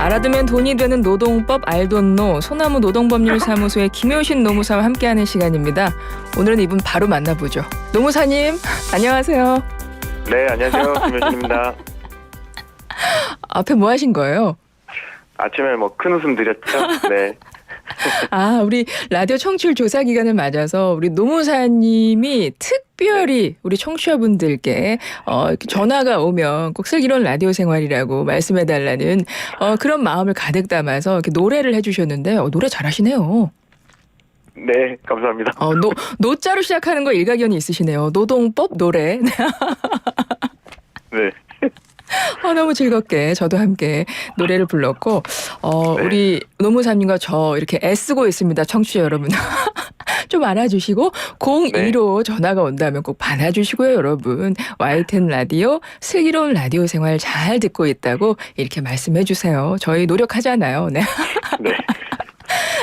알아두면 돈이 되는 노동법 알돈노 소나무 노동법률사무소의 김효신 노무사와 함께하는 시간입니다. 오늘은 이분 바로 만나보죠. 노무사님 안녕하세요. 네, 안녕하세요. 김효신입니다. 앞에 뭐 하신 거예요? 아침에 큰 웃음 드렸죠? 네. 아, 우리 라디오 청취율 조사 기간을 맞아서 우리 노무사님이 특별히 우리 청취자분들께 이렇게 전화가 오면 꼭 슬기로운 라디오 생활이라고 말씀해달라는 그런 마음을 가득 담아서 이렇게 노래를 해주셨는데 노래 잘하시네요. 네, 감사합니다. 노자로 시작하는 거 일가견이 있으시네요. 노동법 노래. 네. 너무 즐겁게 저도 함께 노래를 불렀고 네. 우리 노무사님과 저 이렇게 애쓰고 있습니다. 청취자 여러분. 좀 알아주시고 02로 전화가 온다면 꼭 받아주시고요. 여러분. YTN 라디오 슬기로운 라디오 생활 잘 듣고 있다고 이렇게 말씀해 주세요. 저희 노력하잖아요. 네. 네.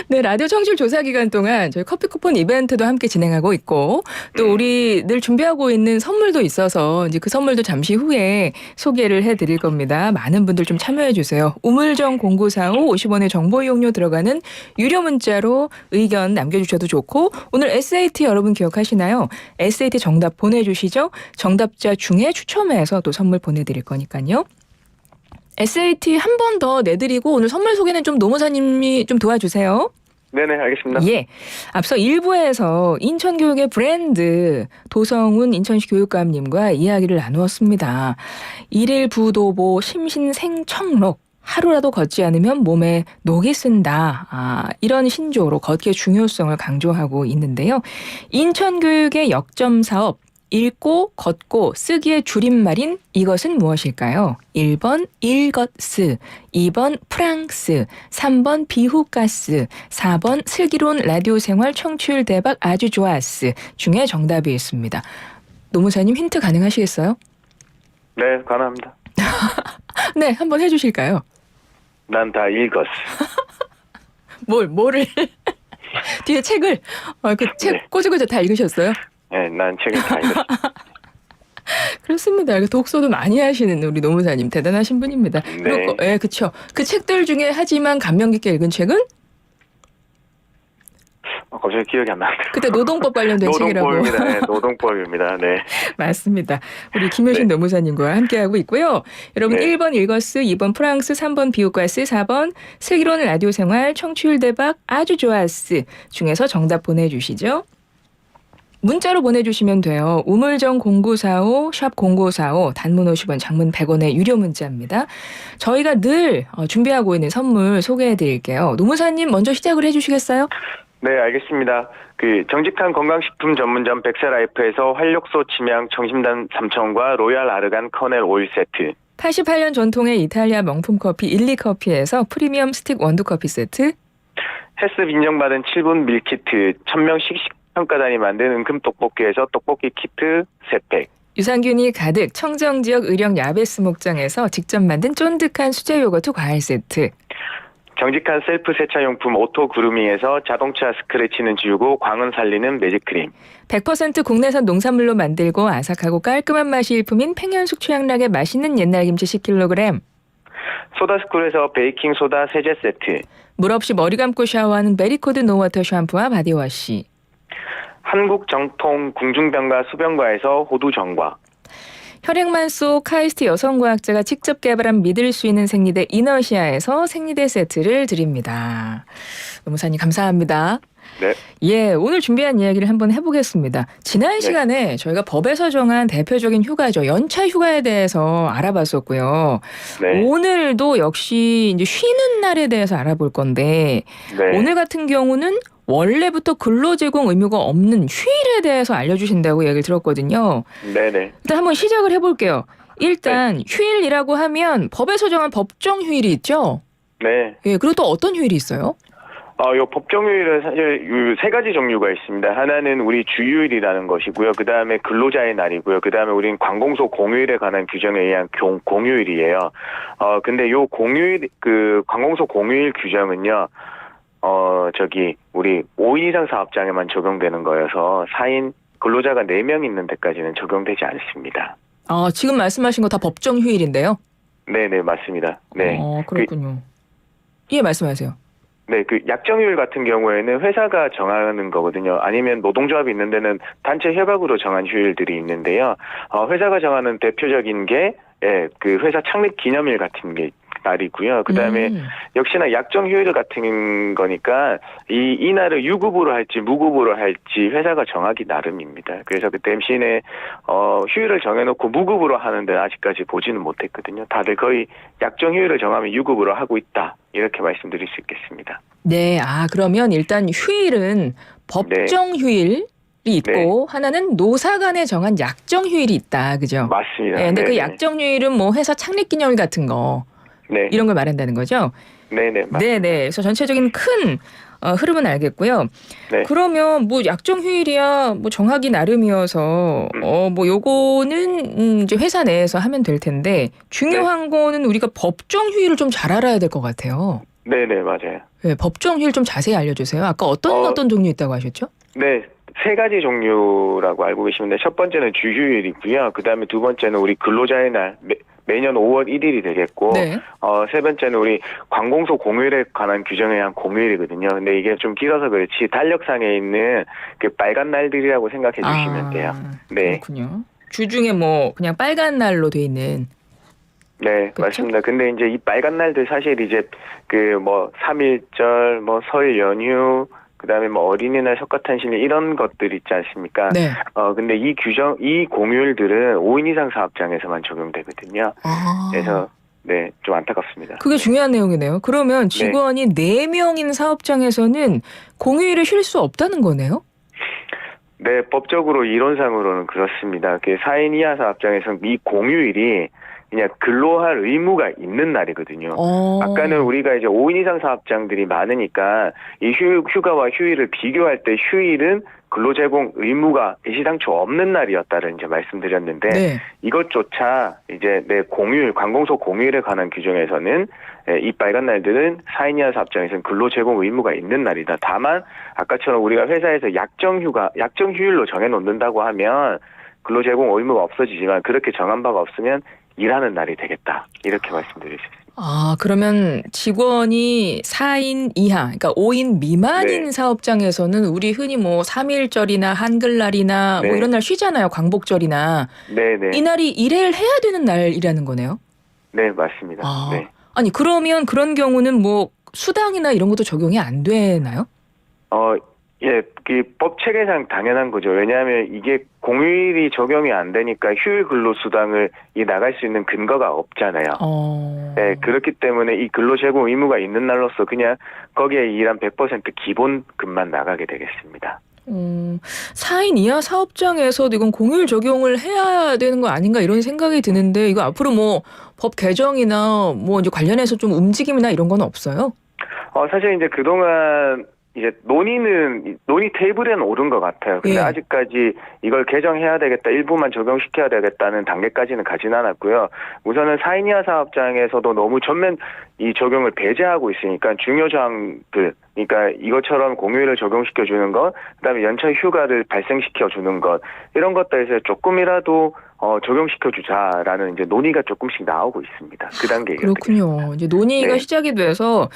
네, 라디오 청취율 조사 기간 동안 저희 커피 쿠폰 이벤트도 함께 진행하고 있고 또 우리 늘 준비하고 있는 선물도 있어서 이제 그 선물도 잠시 후에 소개를 해드릴 겁니다. 많은 분들 좀 참여해 주세요. 우물정 0945 50원의 정보 이용료 들어가는 유료 문자로 의견 남겨주셔도 좋고 오늘 SAT 여러분 기억하시나요? SAT 정답 보내주시죠. 정답자 중에 추첨해서 또 선물 보내드릴 거니까요. SAT 한 번 더 내드리고 오늘 선물 소개는 좀 노무사님이 좀 도와주세요. 네네, 알겠습니다. 예. 앞서 1부에서 인천교육의 브랜드 도성훈 인천시 교육감님과 이야기를 나누었습니다. 일일 부도보 심신생청록 하루라도 걷지 않으면 몸에 녹이 쓴다. 이런 신조어로 걷기의 중요성을 강조하고 있는데요. 인천교육의 역점 사업 읽고 걷고 쓰기의 줄임말인 이것은 무엇일까요? 1번 일것스, 2번 프랑스, 3번 비후가스, 4번 슬기로운 라디오 생활 청취율 대박 아주 좋았스 중에 정답이 있습니다. 노무사님 힌트 가능하시겠어요? 네, 가능합니다. 네, 한번 해주실까요? 난 다 읽었어. 뭐를? 뒤에 책을 그 책 네. 꼬집어서 다 읽으셨어요? 네, 난 책을 다 읽었어. 그렇습니다. 독서도 많이 하시는 우리 노무사님 대단하신 분입니다. 네. 그리고 그렇죠. 그 책들 중에 하지만 감명 깊게 읽은 책은 갑자기 기억이 안 나는데. 그때 노동법 관련된 책이라고. 노동법입니다. 네, 노동법입니다. 네. 맞습니다. 우리 김효신 노무사님과 함께하고 있고요. 여러분 네. 1번 일거스, 2번 프랑스, 3번 비오가스, 4번 슬기로운 라디오 생활 청취율 대박 아주 좋았스 중에서 정답 보내주시죠. 문자로 보내주시면 돼요. 우물정 0945 샵 0945 단문 50원 장문 100원의 유료 문자입니다. 저희가 늘 준비하고 있는 선물 소개해드릴게요. 노무사님 먼저 시작을 해주시겠어요? 네, 알겠습니다. 정직한 건강식품 전문점 백세라이프에서 활력소 치명 청심단 3,000과 로얄 아르간 커넬 오일 세트. 88년 전통의 이탈리아 명품 커피 일리커피에서 프리미엄 스틱 원두커피 세트. 헬스 인정받은 7분 밀키트 1000명 식식평가단이 만든 은금 떡볶이에서 떡볶이 키트 3팩. 유산균이 가득 청정지역 의령 야베스 목장에서 직접 만든 쫀득한 수제 요거트 과일 세트. 정직한 셀프 세차용품 오토 그루밍에서 자동차 스크래치는 지우고 광은 살리는 매직크림. 100% 국내산 농산물로 만들고 아삭하고 깔끔한 맛이 일품인 팽현숙 최양락의 맛있는 옛날 김치 10kg. 소다스쿨에서 베이킹 소다 세제 세트. 물 없이 머리 감고 샤워하는 베리코드 노워터 샴푸와 바디워시. 한국 정통 궁중병가 수병과에서 호두 정과. 혈액만 속 카이스트 여성과학자가 직접 개발한 믿을 수 있는 생리대 이너시아에서 생리대 세트를 드립니다. 노무사님 감사합니다. 네. 예, 오늘 준비한 이야기를 한번 해보겠습니다. 지난 시간에 저희가 법에서 정한 대표적인 휴가죠. 연차 휴가에 대해서 알아봤었고요. 네. 오늘도 역시 이제 쉬는 날에 대해서 알아볼 건데 네. 오늘 같은 경우는 원래부터 근로 제공 의무가 없는 휴일에 대해서 알려주신다고 얘기를 들었거든요. 네네. 일단 한번 시작을 해볼게요. 일단 휴일이라고 하면 법에서 정한 법정 휴일이 있죠? 네. 예, 그리고 또 어떤 휴일이 있어요? 요 법정휴일은 사실 세 가지 종류가 있습니다. 하나는 우리 주휴일이라는 것이고요. 그 다음에 근로자의 날이고요. 그 다음에 우리는 관공서 공휴일에 관한 규정에 의한 공휴일이에요. 근데 요 공휴일, 관공서 공휴일 규정은요, 우리 5인 이상 사업장에만 적용되는 거여서 4인 근로자가 4명 있는 데까지는 적용되지 않습니다. 지금 말씀하신 거 다 법정 휴일인데요? 네네, 맞습니다. 네. 그렇군요. 예, 말씀하세요. 네, 그 약정휴일 같은 경우에는 회사가 정하는 거거든요. 아니면 노동조합이 있는 데는 단체 협약으로 정한 휴일들이 있는데요. 회사가 정하는 대표적인 게 그 회사 창립 기념일 같은 게 날이고요. 그다음에 역시나 약정 휴일 같은 거니까 이 날을 유급으로 할지 무급으로 할지 회사가 정하기 나름입니다. 그래서 그 대신에 휴일을 정해놓고 무급으로 하는 데는 아직까지 보지는 못했거든요. 다들 거의 약정 휴일을 정하면 유급으로 하고 있다. 이렇게 말씀드릴 수 있겠습니다. 네, 그러면 일단 휴일은 법정 휴일이 있고 하나는 노사 간에 정한 약정 휴일이 있다. 그죠? 맞습니다. 네, 근데 그 약정 휴일은 뭐 회사 창립 기념일 같은 거 이런 걸 말한다는 거죠? 네네. 맞습니다. 네네. 그래서 전체적인 큰 흐름은 알겠고요. 네. 그러면 뭐 약정 휴일이야 뭐 정하기 나름이어서 뭐 요거는 이제 회사 내에서 하면 될 텐데 중요한 거는 우리가 법정 휴일을 좀 잘 알아야 될 것 같아요. 네네, 맞아요. 네, 법정 휴일 좀 자세히 알려주세요. 아까 어떤 종류 있다고 하셨죠? 네. 3가지 종류라고 알고 계시는데 첫 번째는 주휴일이고요. 그다음에 두 번째는 우리 근로자의 날 매년 5월 1일이 되겠고 네. 세 번째는 우리 관공서 공휴일에 관한 규정에 의한 공휴일이거든요. 근데 이게 좀 길어서 그렇지 달력상에 있는 그 빨간 날들이라고 생각해 주시면 돼요. 네. 그렇군요. 주중에 뭐 그냥 빨간 날로 돼 있는. 네, 그쵸? 맞습니다. 근데 이제 이 빨간 날들 사실 이제 그 뭐 3.1절, 뭐 설 연휴, 그다음에 뭐 어린이날, 석가탄신일 이런 것들 있지 않습니까? 네. 근데 이 공휴일들은 5인 이상 사업장에서만 적용되거든요. 그래서 네, 좀 안타깝습니다. 그게 중요한 내용이네요. 그러면 직원이 4명인 사업장에서는 공휴일을 쉴 수 없다는 거네요? 네, 법적으로 이론상으로는 그렇습니다. 그 4인 이하 사업장에서는 이 공휴일이 그냥 근로할 의무가 있는 날이거든요. 아까는 우리가 이제 5인 이상 사업장들이 많으니까 이 휴가와 휴일을 비교할 때 휴일은 근로 제공 의무가 애시당초 없는 날이었다를 이제 말씀드렸는데 이것조차 이제 공휴일, 관공서 공휴일에 관한 규정에서는 이 빨간 날들은 4인 이하 사업장에서는 근로 제공 의무가 있는 날이다. 다만 아까처럼 우리가 회사에서 약정 휴일로 정해 놓는다고 하면 근로 제공 의무가 없어지지만 그렇게 정한 바가 없으면 일하는 날이 되겠다. 이렇게 말씀드릴 수 있습니다. 그러면 직원이 4인 이하, 그러니까 5인 미만인 사업장에서는 우리 흔히 뭐 3.1절이나 한글날이나 뭐 이런 날 쉬잖아요. 광복절이나. 네네. 이 날이 일을 해야 되는 날이라는 거네요? 네, 맞습니다. 네. 아니, 그러면 그런 경우는 뭐 수당이나 이런 것도 적용이 안 되나요? 예, 그 법 체계상 당연한 거죠. 왜냐하면 이게 공휴일이 적용이 안 되니까 휴일 근로 수당을 나갈 수 있는 근거가 없잖아요. 네, 그렇기 때문에 이 근로 제공 의무가 있는 날로서 그냥 거기에 일한 100% 기본급만 나가게 되겠습니다. 4인 이하 사업장에서도 이건 공휴일 적용을 해야 되는 거 아닌가 이런 생각이 드는데 이거 앞으로 뭐 법 개정이나 뭐 이제 관련해서 좀 움직임이나 이런 건 없어요? 사실 이제 그동안 이제 논의 테이블에는 오른 것 같아요. 근데 아직까지 이걸 개정해야 되겠다, 일부만 적용시켜야 되겠다는 단계까지는 가진 않았고요. 우선은 4인 이하 사업장에서도 너무 전면 이 적용을 배제하고 있으니까 중요 조항들, 그러니까 이것처럼 공휴일을 적용시켜 주는 것, 그다음에 연차 휴가를 발생시켜 주는 것, 이런 것들에서 조금이라도 적용시켜 주자라는 이제 논의가 조금씩 나오고 있습니다. 그 단계에. 그렇군요. 이제 논의가 시작이 돼서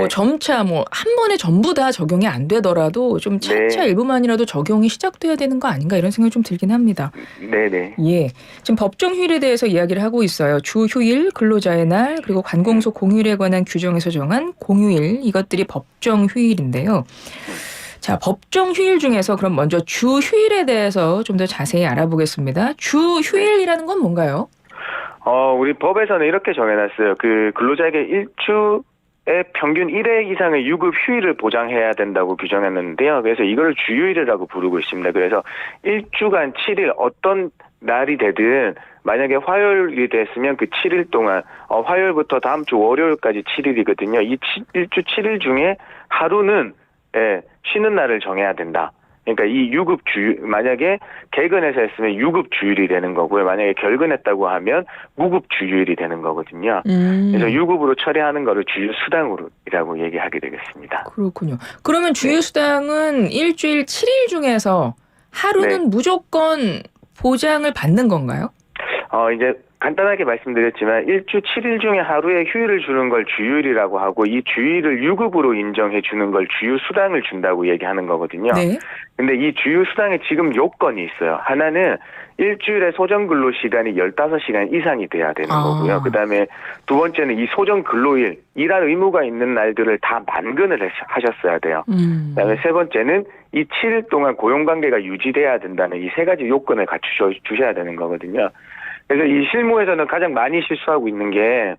점차 뭐 한 번에 전부 다 적용이 안 되더라도 좀 차차 일부만이라도 적용이 시작돼야 되는 거 아닌가 이런 생각이 좀 들긴 합니다. 네네. 예. 지금 법정 휴일에 대해서 이야기를 하고 있어요. 주 휴일, 근로자의 날, 그리고 관공서 공휴일에 관한 규정에서 정한 공휴일, 이것들이 법정 휴일인데요. 자, 법정 휴일 중에서 그럼 먼저 주 휴일에 대해서 좀 더 자세히 알아보겠습니다. 주 휴일이라는 건 뭔가요? 우리 법에서는 이렇게 정해놨어요. 그 근로자에게 일주에 평균 1회 이상의 유급 휴일을 보장해야 된다고 규정했는데요. 그래서 이걸 주휴일이라고 부르고 있습니다. 그래서 1주간 7일 어떤 날이 되든 만약에 화요일이 됐으면 그 7일 동안 화요일부터 다음 주 월요일까지 7일이거든요. 이 일주 7일 중에 하루는 쉬는 날을 정해야 된다. 그러니까 이 유급 주휴일, 만약에 개근해서 했으면 유급 주휴일이 되는 거고요. 만약에 결근했다고 하면 무급 주휴일이 되는 거거든요. 그래서 유급으로 처리하는 거를 주휴 수당으로라고 얘기하게 되겠습니다. 그렇군요. 그러면 주휴 수당은 일주일 7일 중에서 하루는 무조건 보장을 받는 건가요? 이제 간단하게 말씀드렸지만 일주 7일 중에 하루에 휴일을 주는 걸 주휴일이라고 하고 이 주일을 유급으로 인정해 주는 걸 주휴수당을 준다고 얘기하는 거거든요. 네. 근데 이 주휴수당에 지금 요건이 있어요. 하나는 일주일에 소정근로시간이 15시간 이상이 돼야 되는 거고요. 그다음에 두 번째는 이 소정근로일, 일할 의무가 있는 날들을 다 만근을 하셨어야 돼요. 그다음에 세 번째는 이 7일 동안 고용관계가 유지돼야 된다는 이 세 가지 요건을 갖추셔야 되는 거거든요. 그래서 이 실무에서는 가장 많이 실수하고 있는 게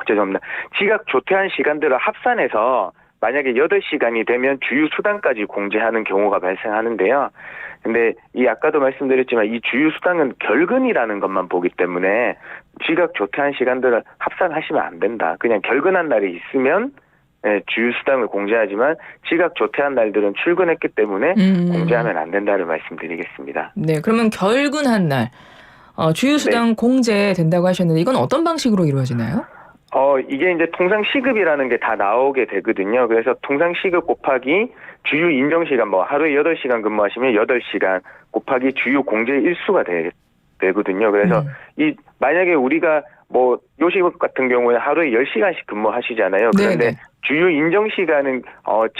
죄송합니다. 지각 조퇴한 시간들을 합산해서 만약에 8시간이 되면 주휴수당까지 공제하는 경우가 발생하는데요. 근데 이 아까도 말씀드렸지만 이 주휴수당은 결근이라는 것만 보기 때문에 지각 조퇴한 시간들을 합산하시면 안 된다. 그냥 결근한 날이 있으면 주휴수당을 공제하지만 지각 조퇴한 날들은 출근했기 때문에 공제하면 안 된다를 말씀드리겠습니다. 네, 그러면 결근한 날 주휴수당 네. 공제된다고 하셨는데 이건 어떤 방식으로 이루어지나요? 이게 이제 통상 시급이라는 게 다 나오게 되거든요. 그래서 통상 시급 곱하기 주휴 인정 시간, 뭐 하루에 8시간 근무하시면 8시간 곱하기 주휴 공제 일수가 되거든요. 그래서 만약에 우리가 뭐 요식업 같은 경우에 하루에 10시간씩 근무하시잖아요. 그런데 네네. 주휴 인정 시간은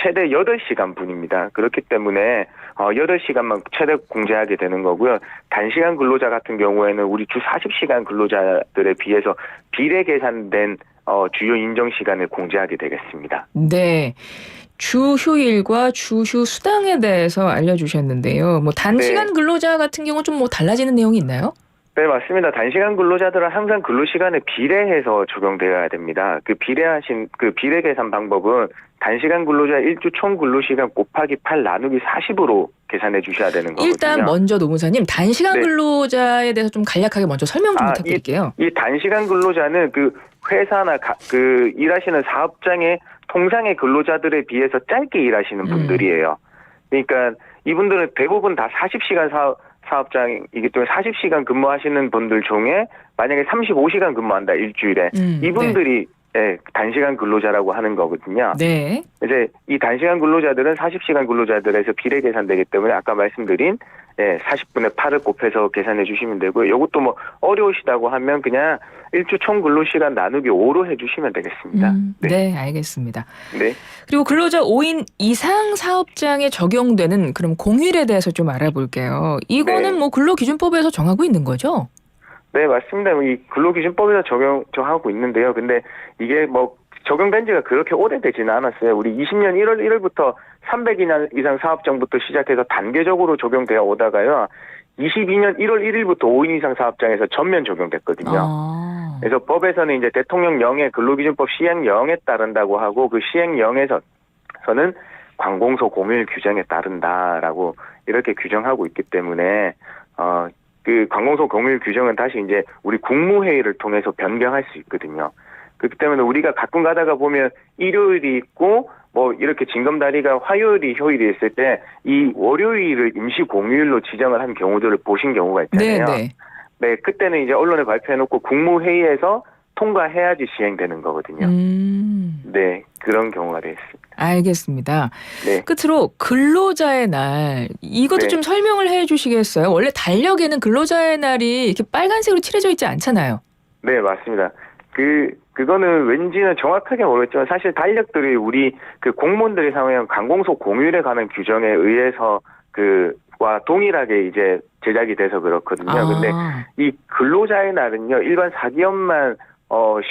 최대 8시간 분입니다. 그렇기 때문에 8시간만 최대 공제하게 되는 거고요. 단시간 근로자 같은 경우에는 우리 주 40시간 근로자들에 비해서 비례 계산된 주휴 인정 시간을 공제하게 되겠습니다. 네. 주휴일과 주휴수당에 대해서 알려주셨는데요. 뭐 단시간 네. 근로자 같은 경우 좀 뭐 달라지는 내용이 있나요? 네, 맞습니다. 단시간 근로자들은 항상 근로시간에 비례해서 적용되어야 됩니다. 그 비례 계산 방법은 단시간 근로자 일주 총 근로시간 곱하기 8 나누기 40으로 계산해 주셔야 되는 거거든요. 일단 먼저 노무사님 단시간 네. 근로자에 대해서 좀 간략하게 먼저 설명 좀 부탁드릴게요. 이 단시간 근로자는 그 회사나 그 일하시는 사업장의 통상의 근로자들에 비해서 짧게 일하시는 분들이에요. 그러니까 이분들은 대부분 다 40시간 사업장이기 때문에 40시간 근무하시는 분들 중에 만약에 35시간 근무한다 일주일에 이분들이 단시간 근로자라고 하는 거거든요. 네. 이제 이 단시간 근로자들은 40시간 근로자들에서 비례 계산되기 때문에 아까 말씀드린 40분의 8을 곱해서 계산해 주시면 되고요. 이것도 뭐 어려우시다고 하면 그냥 일주 총 근로시간 나누기 5로 해주시면 되겠습니다. 네, 알겠습니다. 네. 그리고 근로자 5인 이상 사업장에 적용되는 그럼 공휴일에 대해서 좀 알아볼게요. 이거는 네. 뭐 근로기준법에서 정하고 있는 거죠? 네, 맞습니다. 이 근로기준법에서 적용하고 있는데요. 근데 이게 뭐 적용된 지가 그렇게 오래되지는 않았어요. 우리 20년 1월 1일부터 300인 이상 사업장부터 시작해서 단계적으로 적용되어 오다가요. 22년 1월 1일부터 5인 이상 사업장에서 전면 적용됐거든요. 그래서 법에서는 이제 대통령령의 근로기준법 시행령에 따른다고 하고 그 시행령에서는 관공서 공휴일 규정에 따른다라고 이렇게 규정하고 있기 때문에 그 관공서 공휴일 규정은 다시 이제 우리 국무회의를 통해서 변경할 수 있거든요. 그렇기 때문에 우리가 가끔 가다가 보면 일요일이 있고 뭐 이렇게 징검다리가 화요일이 휴일이 있을 때 이 월요일을 임시 공휴일로 지정을 한 경우들을 보신 경우가 있잖아요. 네, 그때는 이제 언론에 발표해놓고 국무회의에서 통과해야지 시행되는 거거든요. 네, 그런 경우가 되었습니다. 알겠습니다. 네. 끝으로 근로자의 날 이것도 네. 좀 설명을 해주시겠어요? 원래 달력에는 근로자의 날이 이렇게 빨간색으로 칠해져 있지 않잖아요. 네, 맞습니다. 그거는 왠지는 정확하게 모르겠지만 사실 달력들이 우리 그 공무원들이 사용하는 관공서 공휴일에 관한 규정에 의해서 와 동일하게 이제 제작이 돼서 그렇거든요. 근데 이 근로자의 날은요, 일반 사기업만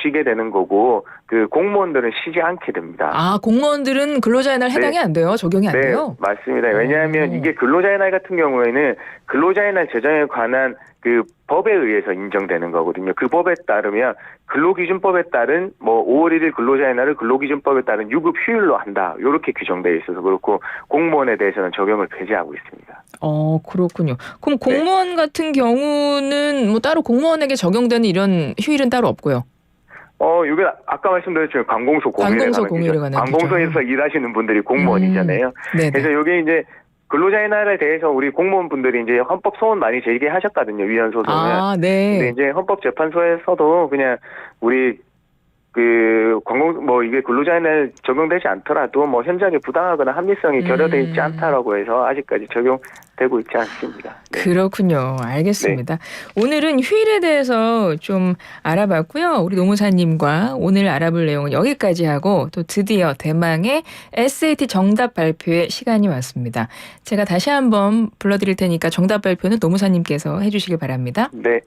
쉬게 되는 거고 그 공무원들은 쉬지 않게 됩니다. 공무원들은 근로자의 날 해당이 안 돼요? 적용이 안 돼요? 네, 맞습니다. 왜냐하면 이게 근로자의 날 같은 경우에는 근로자의 날 제정에 관한 그 법에 의해서 인정되는 거거든요. 그 법에 따르면 근로기준법에 따른 뭐 5월 1일 근로자의 날을 근로기준법에 따른 유급 휴일로 한다. 이렇게 규정되어 있어서 그렇고 공무원에 대해서는 적용을 폐지하고 있습니다. 그렇군요. 그럼 공무원 같은 경우는 뭐 따로 공무원에게 적용되는 이런 휴일은 따로 없고요. 이게 아까 말씀드렸지만 관공서 공휴일에 관한 관공서에서 일하시는 분들이 공무원이잖아요. 그래서 이게 이제 근로자의 날에 대해서 우리 공무원분들이 이제 헌법 소원 많이 제기하셨거든요. 위헌 소송을. 네. 근데 이제 헌법재판소에서도 그냥 우리 이게 근로자에는 적용되지 않더라도 현장에 부당하거나 합리성이 결여되어 있지 않다라고 해서 아직까지 적용되고 있지 않습니다. 네. 그렇군요. 알겠습니다. 오늘은 휴일에 대해서 좀 알아봤고요. 우리 노무사님과 오늘 알아볼 내용은 여기까지 하고 또 드디어 대망의 SAT 정답 발표의 시간이 왔습니다. 제가 다시 한번 불러드릴 테니까 정답 발표는 노무사님께서 해주시길 바랍니다. 네.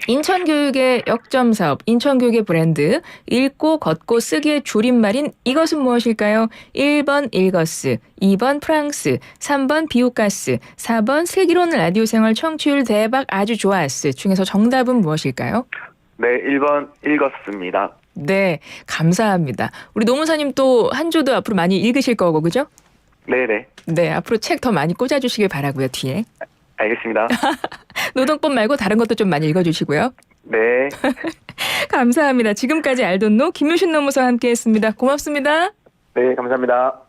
인천교육의 역점 사업, 인천교육의 브랜드, 읽고 걷고 쓰기의 줄임말인 이것은 무엇일까요? 1번 일거스, 2번 프랑스, 3번 비오가스, 4번 슬기로운 라디오 생활 청취율 대박 아주 좋았스 중에서 정답은 무엇일까요? 네, 1번 읽었습니다. 네, 감사합니다. 우리 노무사님 또 한 주도 앞으로 많이 읽으실 거고, 그죠? 네네. 네, 앞으로 책 더 많이 꽂아주시길 바라고요, 뒤에. 알겠습니다. 노동법 말고 다른 것도 좀 많이 읽어주시고요. 네. 감사합니다. 지금까지 알돈노 김효신 노무사와 함께했습니다. 고맙습니다. 네, 감사합니다.